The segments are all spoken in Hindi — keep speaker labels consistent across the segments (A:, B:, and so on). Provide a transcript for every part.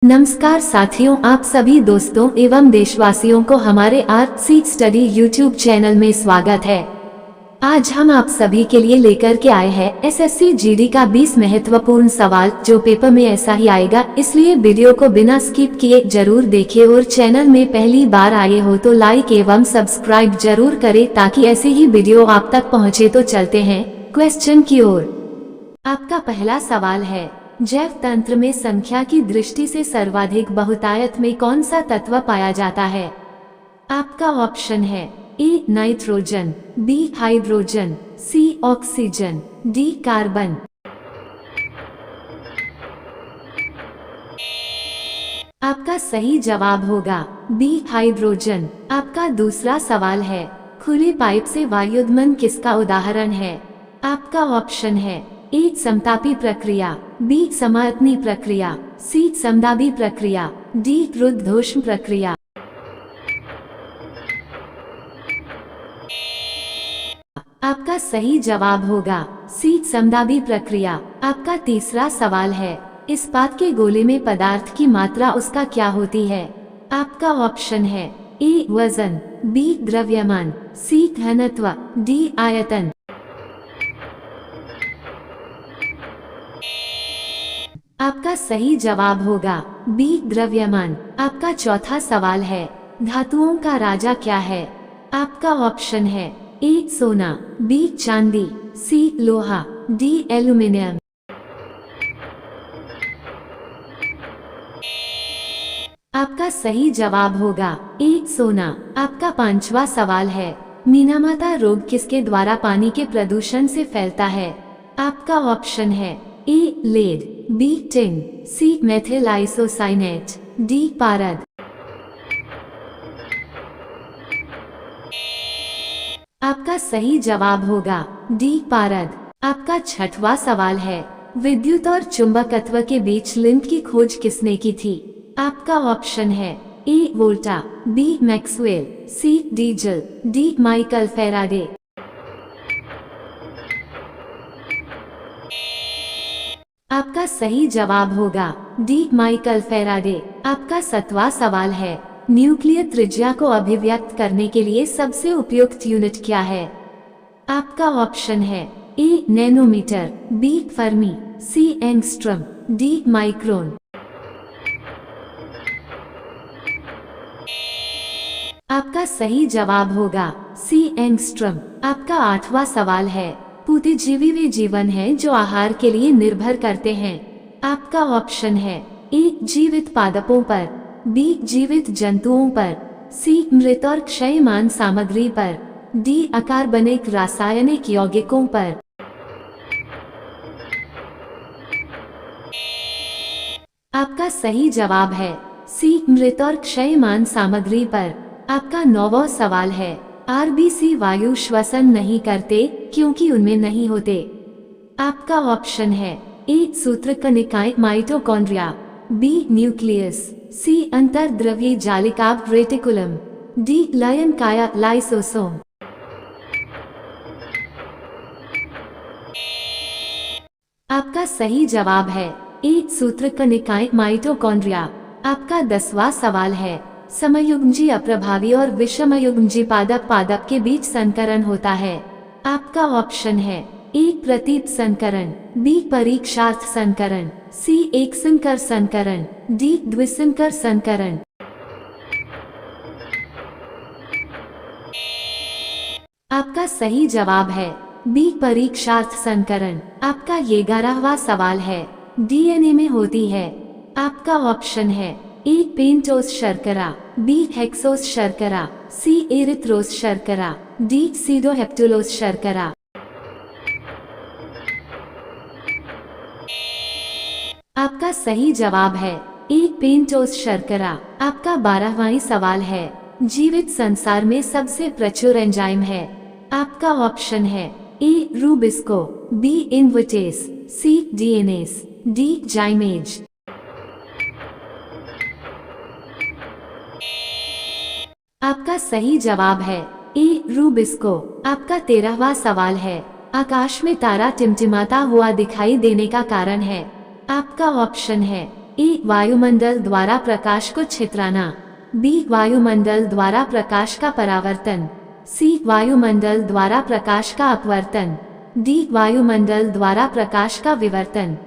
A: नमस्कार साथियों, आप सभी दोस्तों एवं देशवासियों को हमारे art seed study YouTube channel में स्वागत है। आज हम आप सभी के लिए लेकर के आए हैं एसएससी जीडी का 20 महत्वपूर्ण सवाल, जो पेपर में ऐसा ही आएगा। इसलिए वीडियो को बिना स्किप किए जरूर देखें और चैनल में पहली बार आए हो तो लाइक एवं सब्सक्राइब जरूर करें ताकि ऐसे ही वीडियो आप तक पहुँचे। तो चलते हैं क्वेश्चन की ओर। आपका पहला सवाल है, जैव तंत्र में संख्या की दृष्टि से सर्वाधिक बहुतायत में कौन सा तत्व पाया जाता है? आपका ऑप्शन है A nitrogen, B hydrogen, C oxygen, D carbon. आपका सही जवाब होगा बी हाइड्रोजन। आपका दूसरा सवाल है, खुली पाइप से वायुगमन किसका उदाहरण है? आपका ऑप्शन है ए समतापी प्रक्रिया, बी समायतनी प्रक्रिया, सी समदाबी प्रक्रिया, डी रुद्धोष्म प्रक्रिया। आपका सही जवाब होगा सी समदाबी प्रक्रिया। आपका तीसरा सवाल है, इस्पात के गोले में पदार्थ की मात्रा उसका क्या होती है? आपका ऑप्शन है ए वजन, बी द्रव्यमान, सी घनत्व, डी आयतन। आपका सही जवाब होगा बी द्रव्यमान। आपका चौथा सवाल है, धातुओं का राजा क्या है? आपका ऑप्शन है ए सोना, बी चांदी, सी लोहा, डी एल्यूमिनियम। आपका सही जवाब होगा ए सोना। आपका पांचवा सवाल है, मीनामाता रोग किसके द्वारा पानी के प्रदूषण से फैलता है? आपका ऑप्शन है ए लेड, बी टिन, सी मेथिल आइसोसाइनेट, डी पारद। आपका सही जवाब होगा डी पारद। आपका छठवां सवाल है, विद्युत और चुंबकत्व के बीच लिंक की खोज किसने की थी? आपका ऑप्शन है ए वोल्टा, बी मैक्सवेल, सी डीजल, डी माइकल फैराडे। आपका सही जवाब होगा डी माइकल फैराडे। आपका सातवां सवाल है, न्यूक्लियर त्रिज्या को अभिव्यक्त करने के लिए सबसे उपयुक्त यूनिट क्या है? आपका ऑप्शन है ए नैनोमीटर, बी फर्मी, सी एंगस्ट्रम, डी माइक्रोन। आपका सही जवाब होगा सी एंगस्ट्रम। आपका आठवां सवाल है, पुष्टिजीवी वे जीवन है जो आहार के लिए निर्भर करते हैं। आपका ऑप्शन है ए जीवित पादपों पर, बी जीवित जंतुओं पर, सी मृत और क्षयमान सामग्री पर, डी अकार्बनिक रासायनिक यौगिकों पर। आपका सही जवाब है सी मृत और क्षयमान सामग्री पर। आपका नौवां सवाल है, आरबीसी वायु श्वसन नहीं करते क्योंकि उनमें नहीं होते। आपका ऑप्शन है ए सूत्रकनिकाएं माइटोकॉन्ड्रिया, बी न्यूक्लियस, सी अंतर्द्रव्यी जालिका रेटिकुलम, डी लयन काया लाइसोसोम। आपका सही जवाब है ए सूत्रकनिकाएं माइटोकॉन्ड्रिया। आपका 10वां सवाल है, समयुग्मजी अप्रभावी और विषमयुग्मजी पादप पादप के बीच संकरण होता है। आपका ऑप्शन है ए प्रतीप संकरण, बी परीक्षार्थ संकरण, सी एक संकर संकरण, डी द्विसंकर संकरण। आपका सही जवाब है बी परीक्षार्थ संकरण। आपका 11वां सवाल है, डीएनए में होती है। आपका ऑप्शन है ए पेंटोस शर्करा, बी हेक्सोस शर्करा, सी एरिथ्रोस शर्करा, डी सीडोहेप्टुलोस शर्करा। आपका सही जवाब है ए पेंटोस शर्करा। आपका 12वां सवाल है, जीवित संसार में सबसे प्रचुर एंजाइम है। आपका ऑप्शन है ए रूबिस्को, बी इनविटेस, सी डीएनएस, डी जाइमेज। आपका सही जवाब है ए रूबिस्को। आपका 13वां सवाल है, आकाश में तारा टिमटिमाता हुआ दिखाई देने का कारण है। आपका ऑप्शन है ए वायुमंडल द्वारा प्रकाश को छितराना, बी वायुमंडल द्वारा प्रकाश का परावर्तन, सी वायुमंडल द्वारा प्रकाश का अपवर्तन, डी वायुमंडल द्वारा प्रकाश का विवर्तन।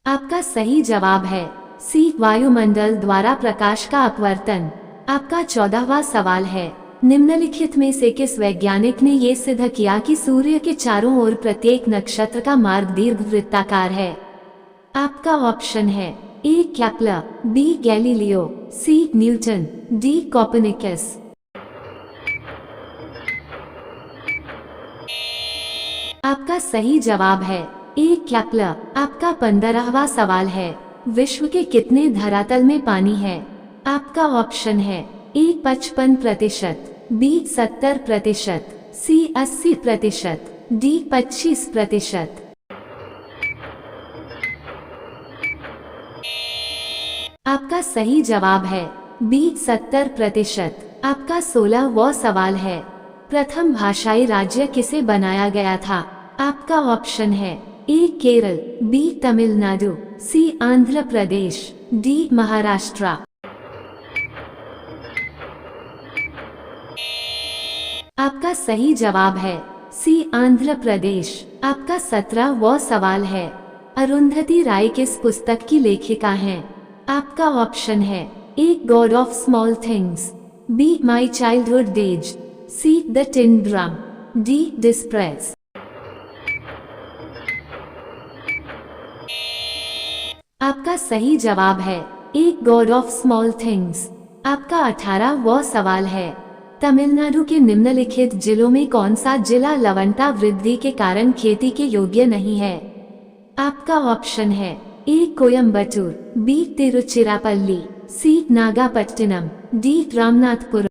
A: आपका सही जवाब है सी वायुमंडल द्वारा प्रकाश का अपवर्तन। आपका 14वां सवाल है, निम्नलिखित में से किस वैज्ञानिक ने ये सिद्ध किया कि सूर्य के चारों ओर प्रत्येक नक्षत्र का मार्ग दीर्घवृत्ताकार है? आपका ऑप्शन है ए केपलर, बी गैलीलियो, सी न्यूटन, डी कोपर्निकस। आपका सही जवाब है ए केपलर। आपका 15वां सवाल है, विश्व के कितने धरातल में पानी है? आपका ऑप्शन है ए 55%, बी 70%, सी 80%, डी 25%। आपका सही जवाब है बी 70%। आपका 16वां सवाल है, प्रथम भाषाई राज्य किसे बनाया गया था? आपका ऑप्शन है ए केरल, बी तमिलनाडु, सी आंध्र प्रदेश, डी महाराष्ट्र। आपका सही जवाब है सी आंध्र प्रदेश। आपका 17वां सवाल है, अरुंधति राय किस पुस्तक की लेखिका हैं? आपका ऑप्शन है A god of small things, B my childhood days, C the tin drum, D disgrace. आपका सही जवाब है A god of small things. आपका 18वां सवाल है, तमिलनाडु के निम्नलिखित जिलों में कौन सा जिला लवणता वृद्धि के कारण खेती के योग्य नहीं है? आपका ऑप्शन है ए कोयम्बटूर, बी तिरुचिरापल्ली, सी नागापट्टिनम, डी रामनाथपुरम।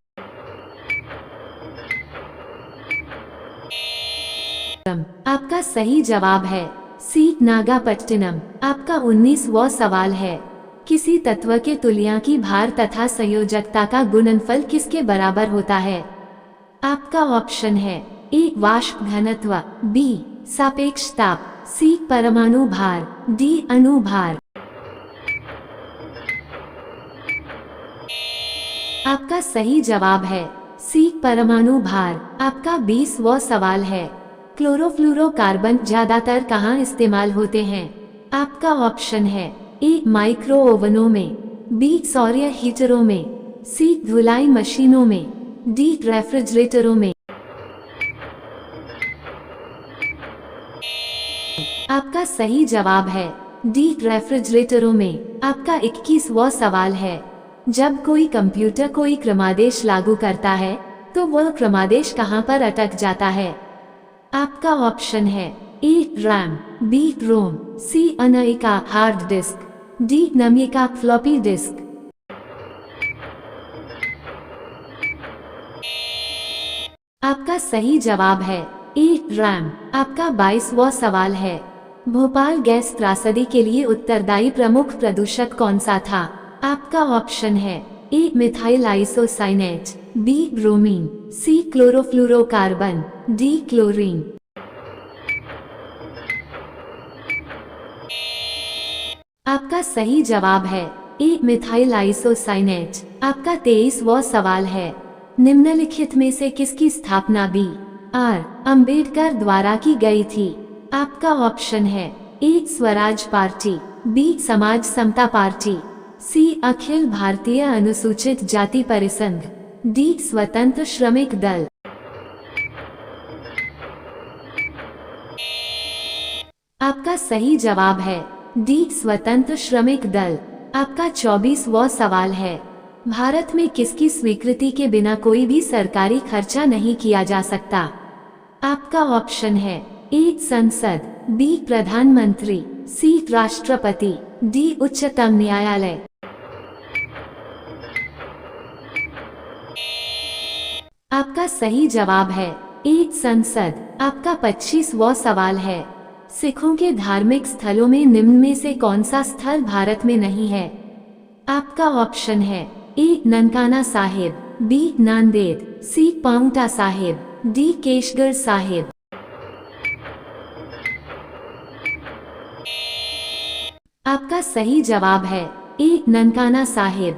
A: आपका सही जवाब है सी नागापट्टिनम। आपका 19वां सवाल है, किसी तत्व के तुल्यांकी भार तथा संयोजकता का गुणनफल किसके बराबर होता है? आपका ऑप्शन है ए वाष्प घनत्व, बी सापेक्ष ताप, सी परमाणु भार, डी अणु भार। आपका सही जवाब है सी परमाणु भार। आपका 20वां सवाल है, क्लोरोफ्लोरोकार्बन ज्यादातर कहाँ इस्तेमाल होते हैं? आपका ऑप्शन है ए माइक्रो ओवनों में, बी सौर हीटरों में, सी धुलाई मशीनों में, डी रेफ्रिजरेटरों में। आपका सही जवाब है डी रेफ्रिजरेटरों में। आपका 21वां सवाल है, जब कोई कंप्यूटर कोई क्रमादेश लागू करता है तो वह क्रमादेश कहाँ पर अटक जाता है? आपका ऑप्शन है A RAM, B ROM, C अनयिका हार्ड डिस्क, डी नमिका फ्लॉपी डिस्क। आपका सही जवाब है ए रैम। आपका 22वां सवाल है, भोपाल गैस त्रासदी के लिए उत्तरदायी प्रमुख प्रदूषक कौन सा था? आपका ऑप्शन है A methyl isocyanate, B bromine, C chlorofluorocarbon, D chlorine. आपका सही जवाब है ए मिथाइल आइसोसाइनेट। आपका 23वां सवाल है, निम्नलिखित में से किसकी स्थापना बी आर अंबेडकर द्वारा की गई थी? आपका ऑप्शन है ए स्वराज पार्टी, बी समाज समता पार्टी, सी अखिल भारतीय अनुसूचित जाति परिसंघ, डी स्वतंत्र श्रमिक दल। आपका सही जवाब है डी स्वतंत्र श्रमिक दल। आपका 24वां सवाल है, भारत में किसकी स्वीकृति के बिना कोई भी सरकारी खर्चा नहीं किया जा सकता? आपका ऑप्शन है ए संसद, बी प्रधानमंत्री, सी राष्ट्रपति, डी उच्चतम न्यायालय। आपका सही जवाब है ए संसद। आपका 25वां सवाल है, सिखों के धार्मिक स्थलों में निम्न में से कौन सा स्थल भारत में नहीं है? आपका ऑप्शन है ए ननकाना साहिब, बी नांदेड़, सी पाउंटा साहिब, डी केशगढ़ साहिब। आपका सही जवाब है ए ननकाना साहिब।